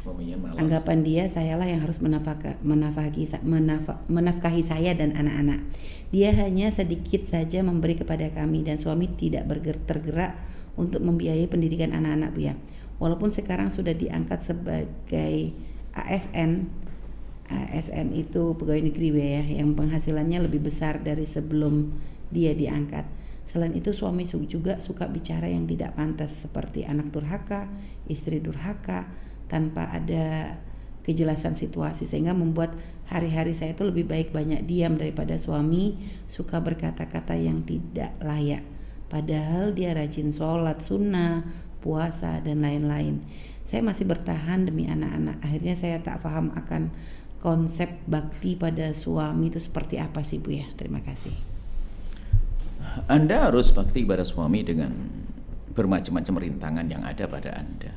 Suaminya malas. Anggapan dia, sayalah yang harus menafkahi saya dan anak-anak. Dia hanya sedikit saja memberi kepada kami dan suami tidak tergerak untuk membiayai pendidikan anak-anak, Bu ya. Walaupun sekarang sudah diangkat sebagai ASN. ASN itu pegawai negeri, Bu ya, yang penghasilannya lebih besar dari sebelum dia diangkat. Selain itu suami juga suka bicara yang tidak pantas, seperti anak durhaka, istri durhaka, tanpa ada kejelasan situasi, sehingga membuat hari-hari saya itu lebih baik banyak diam daripada suami suka berkata-kata yang tidak layak. Padahal dia rajin sholat sunnah, puasa dan lain-lain. Saya masih bertahan demi anak-anak. Akhirnya saya tak paham akan konsep bakti pada suami itu seperti apa sih, Bu ya. Terima kasih. Anda harus bakti pada suami dengan bermacam-macam rintangan yang ada pada Anda.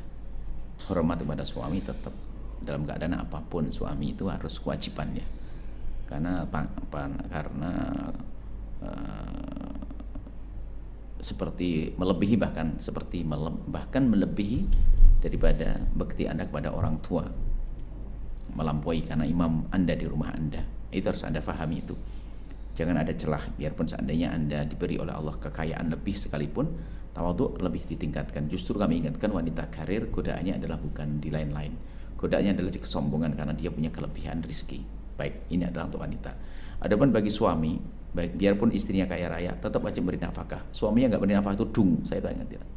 Hormat kepada suami tetap dalam keadaan apapun, suami itu harus kewajibannya. Karena seperti melebihi bahkan melebihi daripada bakti Anda kepada orang tua, melampaui karena imam Anda di rumah Anda. Itu harus Anda pahami itu. Jangan ada celah, biarpun seandainya Anda diberi oleh Allah kekayaan lebih sekalipun, tawadhu lebih ditingkatkan. Justru kami ingatkan wanita karir, godaannya adalah bukan di lain-lain. Godaannya adalah di kesombongan karena dia punya kelebihan rezeki. Baik, ini adalah untuk wanita. Adapun bagi suami, baik biarpun istrinya kaya raya, tetap wajib beri nafkah. Suaminya nggak beri nafkah itu dung, saya tanya tidak.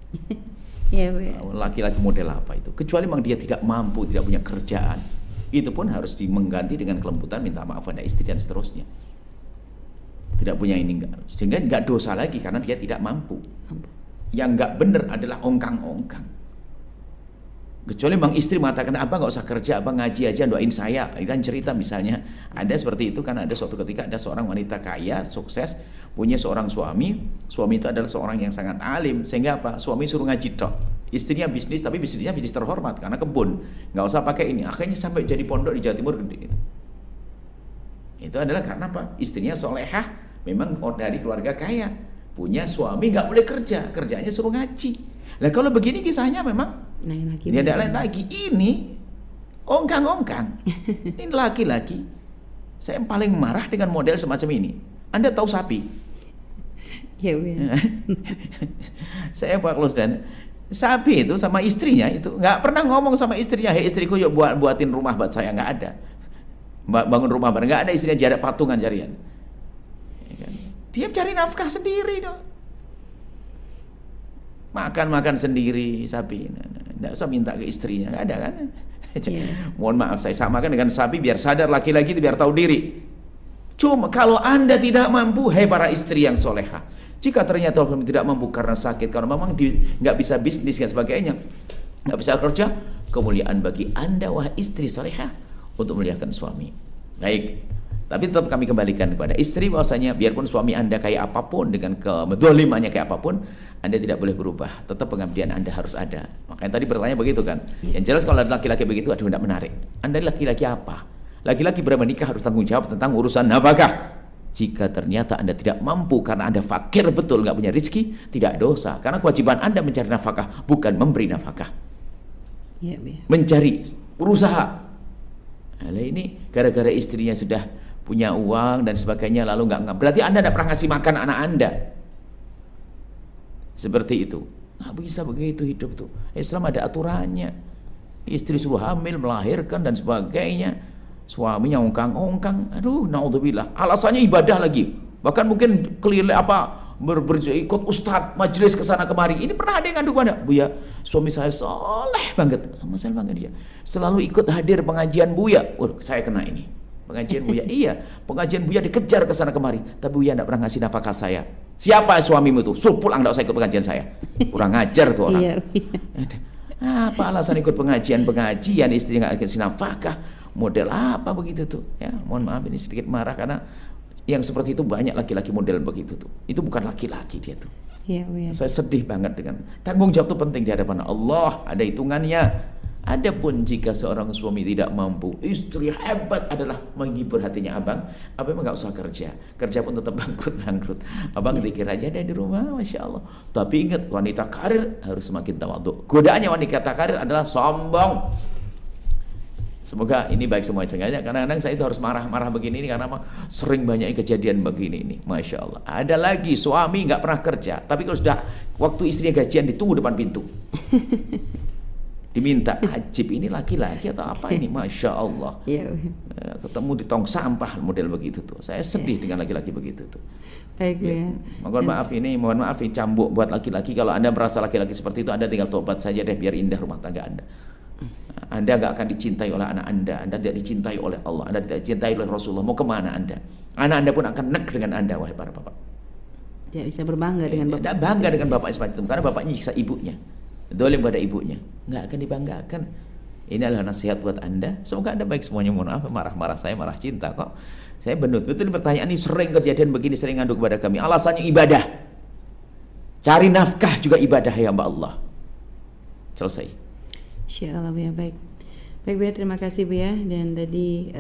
Ya, laki-laki model apa itu? Kecuali memang dia tidak mampu, tidak punya kerjaan, itu pun harus mengganti dengan kelembutan, minta maaf pada istri dan seterusnya. Tidak punya ini enggak, sehingga enggak dosa lagi karena dia tidak mampu. Yang enggak benar adalah ongkang-ongkang. Kecuali memang istri mengatakan, abang enggak usah kerja, abang ngaji aja, doain saya. Ini kan cerita misalnya ada seperti itu, karena ada suatu ketika ada seorang wanita kaya, sukses, punya seorang suami itu adalah seorang yang sangat alim, sehingga apa? Suami suruh ngaji tok. Istrinya bisnis, tapi bisnisnya bisnis terhormat karena kebun, nggak usah pakai ini. Akhirnya sampai jadi pondok di Jawa Timur gede. Itu adalah karena apa? Istrinya solehah, memang dari keluarga kaya, punya suami nggak boleh kerja, kerjanya suruh ngaji. Nah kalau begini kisahnya memang tidak lain lagi. Ini ongkang-ongkang. Ini laki-laki. Saya paling marah dengan model semacam ini. Anda tahu sapi? Ya, ya. Saya Pak Klus, dan sapi itu sama istrinya itu nggak pernah ngomong sama istrinya, hei istriku yuk buatin rumah buat saya, nggak ada. Bangun rumah bareng, nggak ada istrinya, jarak patungan carian. Dia cari nafkah sendiri dong. Makan sendiri sapi, nggak usah minta ke istrinya, nggak ada kan? Mohon maaf, saya samakan dengan sapi biar sadar, laki-laki itu biar tahu diri. Cuma kalau Anda tidak mampu, hai para istri yang soleha, jika ternyata kami tidak mampu karena sakit, kalau memang nggak bisa bisnis dan sebagainya, nggak bisa kerja, kemuliaan bagi Anda wahai istri soleha untuk memuliakan suami. Baik, tapi tetap kami kembalikan kepada istri bahwasanya biarpun suami Anda kayak apapun, dengan kedzalimannya kayak apapun, Anda tidak boleh berubah. Tetap pengabdian Anda harus ada. Makanya tadi bertanya begitu kan. Yang jelas kalau ada laki-laki begitu, aduh tidak menarik. Anda laki-laki apa? Laki-laki berapa nikah harus tanggung jawab tentang urusan nafkah. Jika ternyata Anda tidak mampu karena Anda fakir betul, nggak punya rezeki, tidak dosa. Karena kewajiban Anda mencari nafkah, bukan memberi nafkah. Mencari, berusaha. Nah, ini gara-gara istrinya sudah punya uang dan sebagainya, lalu nggak, berarti Anda tidak pernah ngasih makan anak Anda. Seperti itu. Nggak bisa begitu hidup tuh. Islam ada aturannya. Istri suruh hamil, melahirkan dan sebagainya. Suaminya ongkang-ongkang. Aduh, naudzubillah. Alasannya ibadah lagi. Bahkan mungkin keliling ikut ustadz majelis kesana kemari. Ini pernah ada yang ngadu pada, Buya, suami saya soleh banget. Sama saya banget dia. Selalu ikut hadir pengajian Buya. Saya kena ini. Pengajian Buya, iya. Pengajian Buya dikejar kesana kemari. Tapi Buya tidak pernah ngasih nafkah saya. Siapa suamimu itu? Suruh pulang, tidak usah ikut pengajian saya. Kurang ajar tuh orang. Apa alasan ikut pengajian istri nggak kasih nafkah? Model apa begitu tuh? Ya, mohon maaf ini sedikit marah karena yang seperti itu banyak laki-laki model begitu tuh. Itu bukan laki-laki dia tuh. Saya sedih banget dengan tanggung jawab itu penting di hadapan Allah, ada hitungannya. Adapun jika seorang suami tidak mampu, istri hebat adalah menghibur hatinya abang emang nggak usah kerja pun tetap bangkrut. Abang dikir aja deh di rumah, masya Allah. Tapi ingat, wanita karir harus semakin tawadhu. Godaannya wanita karir adalah sombong. Semoga ini baik semua. Sengaja kadang-kadang saya itu harus marah-marah begini ini karena sering banyak kejadian begini ini. Masya Allah. Ada lagi suami nggak pernah kerja, tapi kalau sudah waktu istrinya gajian ditunggu depan pintu. Diminta, ajib ini laki-laki atau apa ini? Masya Allah. Ketemu di tong sampah model begitu tuh. Saya sedih dengan laki-laki begitu tuh. Baik, ya. Mohon maaf ini cambuk buat laki-laki. Kalau Anda merasa laki-laki seperti itu, Anda tinggal tobat saja deh biar indah rumah tangga Anda. Anda gak akan dicintai oleh anak Anda tidak dicintai oleh Allah, Anda tidak dicintai oleh Rasulullah. Mau kemana Anda? Anak Anda pun akan nek dengan Anda, wahai para bapak. Dia bisa berbangga dengan bapak. Tidak bangga dengan bapak seperti itu, karena bapaknya nyiksa ibunya, dolim pada ibunya, nggak akan dibanggakan. Ini adalah nasihat buat Anda. Semoga Anda baik semuanya. Mohon maaf, marah-marah saya marah cinta kok. Saya betul pertanyaan ini sering kejadian begini, sering ngadu kepada kami. Alasannya ibadah, cari nafkah juga ibadah ya Mbak Allah. Selesai. Insya Allah ya, baik Buya, terima kasih Buya. Dan tadi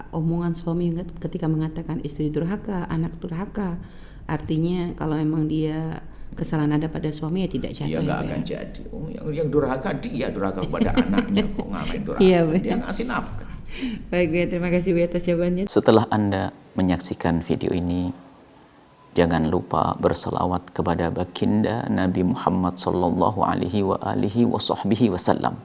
omongan suami ketika mengatakan istri durhaka, anak durhaka, artinya kalau memang dia kesalahan ada pada suami ya tidak jatuh. Iya, nggak akan jadi. Yang durhaka dia durhaka kepada anaknya, kok ngapain durhaka? Iya, dia ngasih nafkah. Baik Buya, terima kasih Buya atas jawabannya. Setelah Anda menyaksikan video ini, jangan lupa berselawat kepada baginda Nabi Muhammad sallallahu alaihi wa alihi wa sahbihi wasallam.